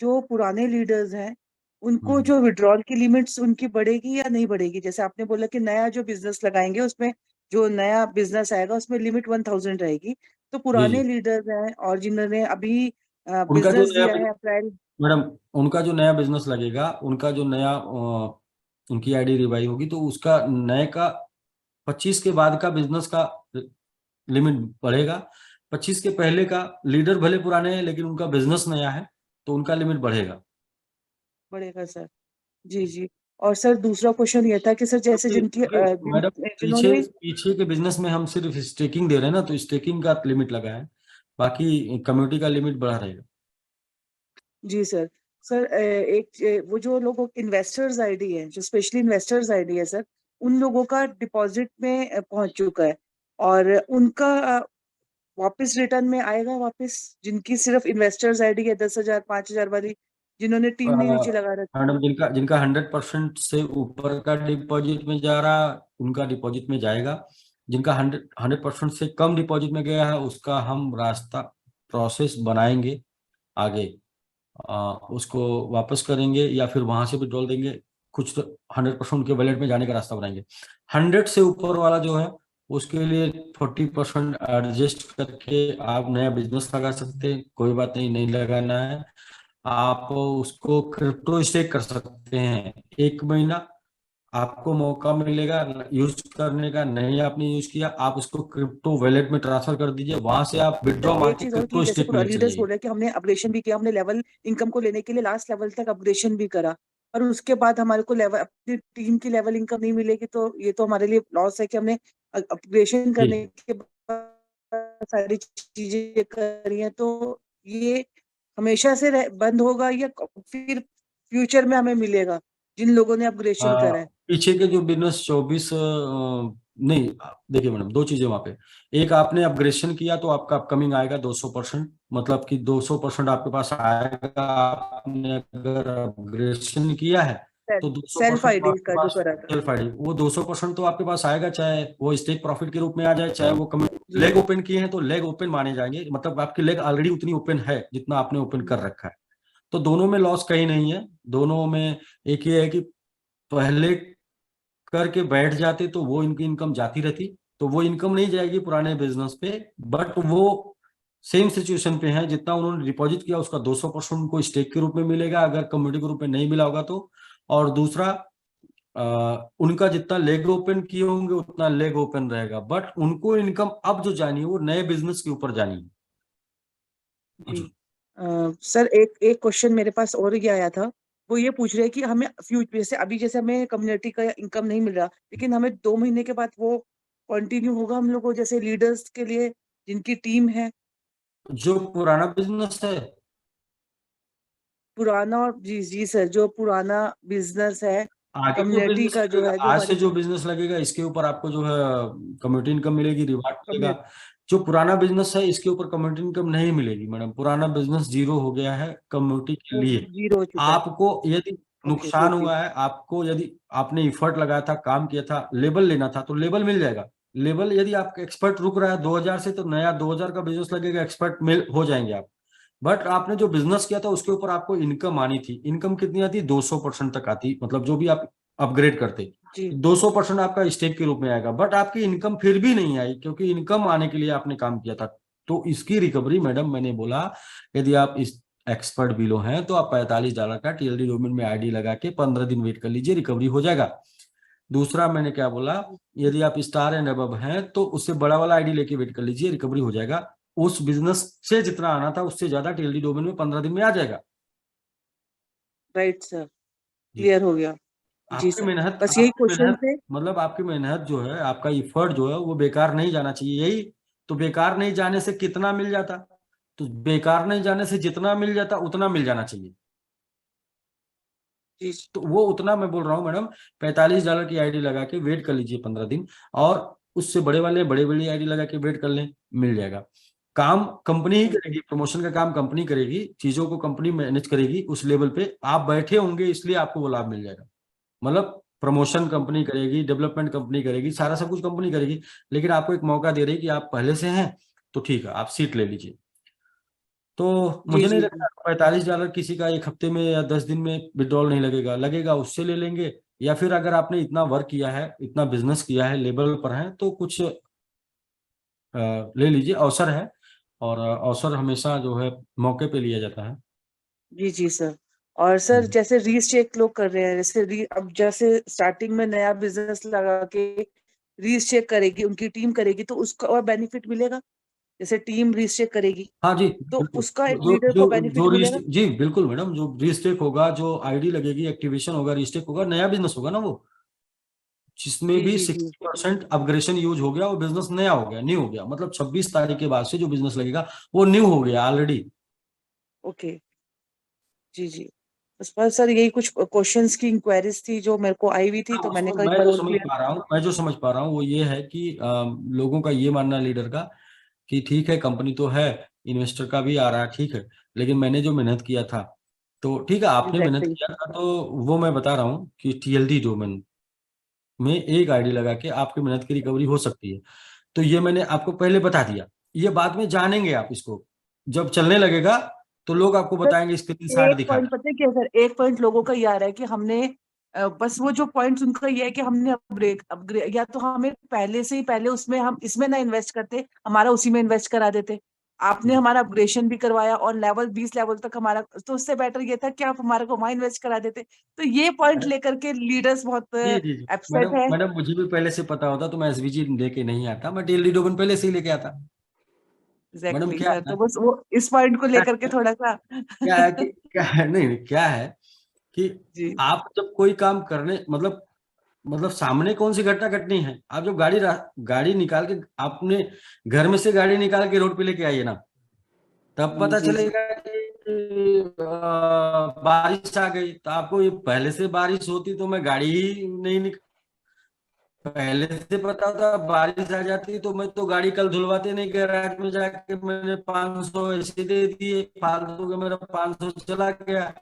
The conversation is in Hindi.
जो पुराने लीडर्स हैं उनको हम्म। जो विड्रॉल की लिमिट्स उनकी बढ़ेगी या नहीं बढ़ेगी? जैसे आपने बोला कि नया जो बिजनेस लगाएंगे उसमें, जो नया बिजनेस आएगा उसमें लिमिट 1000 रहेगी। तो जी पुराने जी। लीडर्स हैं और जिन्होंने अभी उनका जो बिजनेस नया दिया है अप्रैल। मैडम, उनका जो नया बिजनेस लगेगा, उनका जो नया उनकी आईडी रिवाइव होगी तो उसका नए का 25 के बाद का बिजनेस का लिमिट बढ़ेगा। 25 के पहले का लीडर भले पुराने हैं लेकिन उनका बिजनेस नया है तो उनका लिमिट बढ़ेगा। बढ़ेगा सर। जी जी। और सर दूसरा क्वेश्चन ये था कि सर जैसे क्योंकि जिनकी क्योंकि मैडम, पीछे जिन्होंने। पीछे के बिजनेस में हम सिर्फ स्टेकिंग दे रहे हैं ना, तो स्टेकिंग का लिमिट लगा है, बाकी कम्युनिटी का लिमिट बढ़ा रहेगा। जी सर। सर वो जो लोगों इन्वेस्टर्स आईडी है, जो स्पेशली इन्वेस्टर्स आईडी है सर, उन लोगों का डिपॉजिट में पहुंच चुका है और उनका वापस रिटर्न में आएगा वापस, जिनकी सिर्फ इन्वेस्टर्स आईडी है 10,000 5,000 वाली, जिन्होंने टीम नहीं नीचे लगा रखी है। मैडम, जिनका जिनका 100% से ऊपर का डिपॉजिट में जा रहा, उनका डिपॉजिट में जाएगा। जिनका 100% से कम डिपॉजिट में गया है उसका हम रास्ता प्रोसेस बनाएंगे आगे। उसको वापस करेंगे या फिर वहां से विड्रॉल देंगे। कुछ तो 100% उनके वैलेट में जाने का रास्ता बनाएंगे। 100 से ऊपर वाला जो है उसके लिए 40% एडजस्ट करके आप नया बिजनेस लगा सकते हैं, कोई बात नहीं, नहीं लगाना है। आप उसको क्रिप्टो स्टेक कर सकते हैं 1 महीना, आपको मौका मिलेगा यूज करने का। नहीं आपने यूज किया, आप उसको क्रिप्टो वॉलेट में ट्रांसफर कर दीजिए, वहां से आप सर विड्रॉ मांग एक के चीज और कि क्रिप्टो जैसे स्टेक में ले चले लीडर्स जाइए। बोल रहे हैं कि हमने अपग्रेडेशन भी किया, हमने लेवल इनकम को लेने के लिए लास्ट लेवल तक अपग्रेडेशन भी करा, और उसके बाद हमारे को लेवल अपनी टीम की लेवल इनकम नहीं मिलेगी, तो ये तो हमारे लिए लॉस है कि हमने अपग्रेडेशन जी। करने के बाद सारी चीजें करी हैं। तो ये हमेशा से बंद होगा या फिर फ्यूचर में हमें मिलेगा जिन लोगों ने अपग्रेडेशन करा है? पीछे के जो बिजनेस 24 नहीं, देखिए मैडम, दो चीजें वहां पे। एक, आपने अपग्रेडेशन किया तो आपका अपकमिंग आएगा 200%, मतलब कि 200% आपके पास आएगा। आपने अगर अपग्रेडेशन किया है तो सेल्फ 200% तो आईडी आपके का जो पास करा था। सेल्फ आईडी, वो 200% तो आपके पास आएगा, चाहे वो स्टेक प्रॉफिट के रूप में आ जाए, चाहे वो जी लेग ओपन किए हैं तो लेग ओपन माने जाएंगे। मतलब आपकी लेग ऑलरेडी उतनी ओपन है जितना आपने ओपन कर रखा है। तो दोनों में लॉस कहीं नहीं है। दोनों में एक ये है कि पहले करके बैठ जाते तो वो इनकी इनकम जाती रहती, तो वो इनकम नहीं जाएगी पुराने बिजनेस पे। बट वो सेम सिचुएशन पे है, जितना उन्होंने डिपॉजिट किया उसका 200% उनको स्टेक के रूप में मिलेगा, अगर कम्युनिटी के रूप में नहीं मिला होगा तो। और दूसरा, उनका जितना लेग ओपन किए होंगे उतना लेग ओपन रहेगा, बट उनको इनकम अब जो जानी है वो नए बिजनेस के ऊपर जानी है जी। जी। सर एक एक क्वेश्चन मेरे पास और ये आया था। वो ये पूछ रहे हैं कि हमें फ्यूचर, जैसे अभी जैसे हमें कम्युनिटी का इनकम नहीं मिल रहा, लेकिन हमें 2 महीने के बाद वो कंटिन्यू होगा हम लोगों जैसे लीडर्स के लिए जिनकी टीम है? जो पुराना बिजनेस है, पुराना, और जी जी सर, जो पुराना बिजनेस है आगे जो कम्युनिटी बिजनेस का जो लगेगा, है, जो आज से हमारी जो बिजनेस लगेगा इसके ऊपर आपको जो है कम्युनिटी इनकम मिलेगी, रिवार्ड मिलेगा। कम्युनिटी। जो पुराना बिजनेस है इसके ऊपर कम्युनिटी इनकम नहीं मिलेगी मैडम, पुराना बिजनेस जीरो हो गया है कम्युनिटी के वो लिए। जीरो हो चुका है। आपको यदि ओके नुकसान ओके। हुआ है, आपको यदि आपने इफर्ट लगाया था, काम किया था, लेबल लेना था तो लेबल मिल जाएगा। लेबल यदि आपका एक्सपर्ट रुक रहा है 2000 से तो नया 2000 का बिजनेस लगेगा, एक्सपर्ट मिल हो जाएंगे आप। बट आपने जो बिजनेस किया था उसके ऊपर आपको इनकम आनी थी। इनकम कितनी आती? 200% तक आती, मतलब जो भी आप अपग्रेड करते जी 200% आपका स्टेक के रूप में आएगा। बट आपकी इनकम फिर भी नहीं आई, क्योंकि इनकम आने के लिए आपने काम किया था। तो इसकी रिकवरी मैडम, मैंने बोला, यदि आप इस एक्सपर्ट बिलो हैं तो आप $45 का टीएलडी डोमेन में आईडी लगा के 15 दिन वेट कर लीजिए, रिकवरी हो जाएगा। दूसरा मैंने क्या बोला, यदि आप स्टार एंड अबव हैं तो उससे बड़ा वाला आईडी लेके वेट कर लीजिए, रिकवरी हो जाएगा। उस बिजनेस से जितना आना था उससे ज्यादा टीएलडी डोमेन में 15 दिन में आ जाएगा। Right sir. जी। क्लियर हो गया। जी आपकी सर। मेहनत बस यही आपकी क्वेश्चन मेहनत थे। मतलब आपकी मेहनत जो है, आपका इफर्ट जो है वो बेकार नहीं जाना चाहिए, यही तो। बेकार नहीं जाने से कितना मिल जाता? तो बेकार नहीं जाने से जितना मिल जाता उतना मिल जाना चाहिए। जी तो वो उतना मैं बोल रहा हूँ मैडम, $45 की आईडी लगा के वेट कर लीजिए 15 दिन, और उससे बड़े वाले बड़े बड़ी आईडी लगा के वेट कर लें, मिल जाएगा। काम कंपनी ही करेगी, प्रमोशन का काम कंपनी करेगी, चीजों को कंपनी मैनेज करेगी। उस लेवल पे आप बैठे होंगे इसलिए आपको वो लाभ मिल जाएगा। मतलब प्रमोशन कंपनी करेगी, डेवलपमेंट कंपनी करेगी, सारा सब कुछ कंपनी करेगी, लेकिन आपको एक मौका दे रही है कि आप पहले से हैं तो ठीक है, आप सीट ले लीजिए। तो जी मुझे नहीं जी जी लगता $45 किसी का एक हफ्ते में या 10 दिन में विड्रॉल नहीं लगेगा, लगेगा उससे ले लेंगे। या फिर अगर आपने इतना वर्क किया है, इतना बिजनेस किया है, लेवल पर है, तो कुछ ले लीजिए, अवसर है। और अवसर हमेशा जो है मौके पे लिया जाता है। जी जी सर। और सर हम्म। जैसे रीचेक लोग कर रहे हैं, जैसे अब जैसे स्टार्टिंग में नया बिजनेस लगा के रीचेक करेगी, उनकी टीम करेगी, तो उसका और बेनिफिट मिलेगा। जैसे टीम रीचेक करेगी हाँ जी, तो बिल्कुल। उसका एक जो लीडर को जो बेनिफिट जो मिलेगा। जी बिल्कुल मैडम, जो रीस्टेक होगा, जो आईडी लगेगी, एक्टिवेशन होगा, रीस्टेक होगा, नया बिजनेस होगा ना वो, जिसमें जी भी जी जी 60% अपग्रेडेशन यूज हो गया, वो बिजनेस नया हो गया, न्यू हो गया। मतलब 26 तारीख के बाद से जो बिजनेस लगेगा वो न्यू हो गया ऑलरेडी। ओके। जी जी। बस पर सर यही कुछ क्वेश्चंस की इंक्वायरीज थी जो मेरे को आई हुई थी, हाँ, तो मैंने उसमें कहा एक बार और क्लियर। मैं जो समझ पा रहा हूँ वो ये है कि लोगों का ये मानना है, लीडर का, कि ठीक है कंपनी तो है, इन्वेस्टर का भी आ रहा है, ठीक है, लेकिन मैंने जो मेहनत किया था, तो ठीक है आपने मेहनत एग्जैक्टली। किया था, तो वो मैं बता रहा हूँ कि टीएलडी डोमेन में एक आईडी लगा के आपकी मेहनत की रिकवरी हो सकती है। तो ये मैंने आपको पहले बता दिया। ये बाद में जानेंगे आप इसको, जब चलने लगेगा तो लोग आपको बताएंगे, स्क्रीन शॉट एक दिखा पॉइंट के। पता है क्या सर, एक पॉइंट लोगों का ये आ रहा है कि हमने बस वो जो पॉइंट्स उनका ये है कि हमने अपग्रेड अपग्रेड, या तो हमें पहले से ही पहले उसमें हम इसमें ना इन्वेस्ट करते, हमारा उसी में इन्वेस्ट करा देते। आपने हमारा अपग्रेडेशन भी करवाया और लेवल 20 लेवल तक हमारा, तो उससे बेटर ये था कि आप हमारे को वहां इन्वेस्ट करा देते। तो ये पॉइंट लेकर के लीडर्स बहुत जी जी जी, अपसेट मैडम है। मैडम मुझे भी पहले से पता होता तो मैं एसवीजी लेके नहीं आता, मैं टीएलडी डोमेन पहले से ही लेके आता। मैडम एग्जैक्टली क्या सर, है, तो बस वो इस पॉइंट को लेकर के थोड़ा सा क्या है कि क्या है, नहीं क्या है कि जी आप जब कोई काम करने, मतलब सामने कौन सी घटना घटनी है, आप जब गाड़ी निकाल के आपने घर में से गाड़ी निकाल के रोड पे लेके आइए ना, तब पता जी जी चलेगा कि बारिश आ गई। तो आपको ये पहले से बारिश होती तो मैं गाड़ी ही नहीं पहले से पता होता बारिश आ जाती तो मैं तो गाड़ी कल धुलवाते नहीं, गैराज में जाके मैंने 500 ऐसे दे दिए फालतू के, मेरा 500 चला गया।